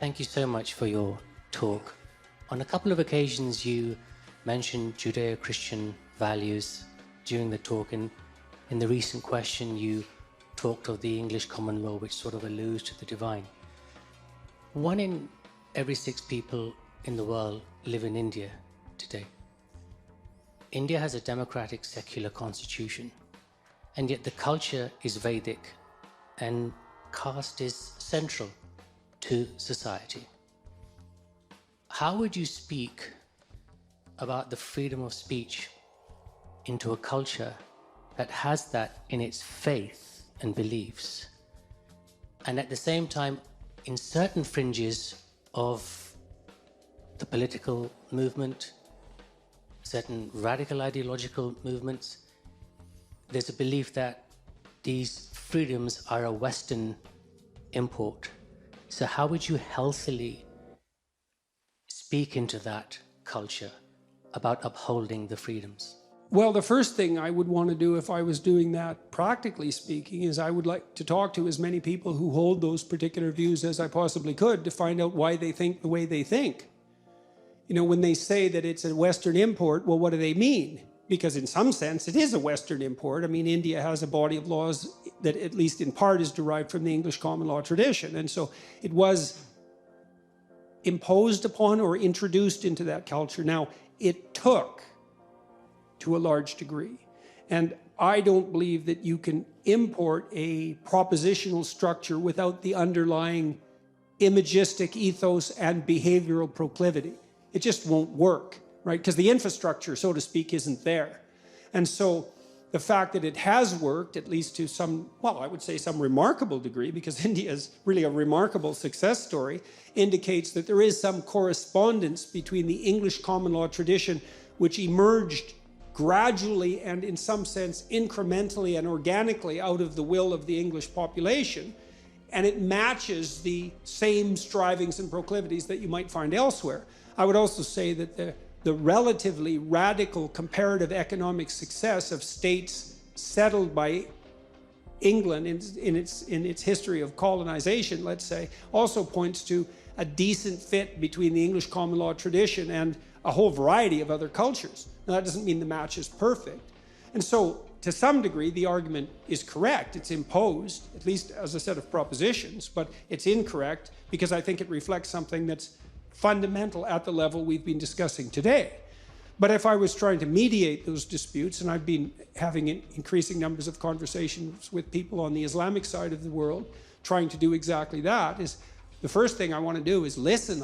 Thank you so much for your talk. On a couple of occasions, you mentioned Judeo-Christian values during the talk, and in the recent question, you talked of the English common law, which sort of alludes to the divine. 1 in every 6 people in the world live in India today. India has a democratic, secular constitution, and yet the culture is Vedic, and caste is central to society. How would you speak about the freedom of speech into a culture that has that in its faith and beliefs, and at the same time, in certain fringes of the political movement, certain radical ideological movements, there's a belief that these freedoms are a Western import? So how would you healthily speak into that culture about upholding the freedoms? Well, the first thing I would want to do if I was doing that, practically speaking, is I would like to talk to as many people who hold those particular views as I possibly could to find out why they think the way they think. You know, when they say that it's a Western import, well, what do they mean? Because in some sense, it is a Western import. I mean, India has a body of laws that at least in part is derived from the English common law tradition. And so it was imposed upon or introduced into that culture. Now, it took to a large degree. And I don't believe that you can import a propositional structure without the underlying imagistic ethos and behavioral proclivity. It just won't work, right? Because the infrastructure, so to speak, isn't there. And so the fact that it has worked, at least to some, well, I would say some remarkable degree, because India is really a remarkable success story, indicates that there is some correspondence between the English common law tradition, which emerged gradually and in some sense incrementally and organically out of the will of the English population, and it matches the same strivings and proclivities that you might find elsewhere. I would also say that the relatively radical comparative economic success of states settled by England in its history of colonization, let's say, also points to a decent fit between the English common law tradition and a whole variety of other cultures. Now, that doesn't mean the match is perfect. And so, to some degree, the argument is correct. It's imposed, at least as a set of propositions, but it's incorrect because I think it reflects something that's fundamental at the level we've been discussing today. But if I was trying to mediate those disputes, and I've been having increasing numbers of conversations with people on the Islamic side of the world, trying to do exactly that, is the first thing I want to do is listen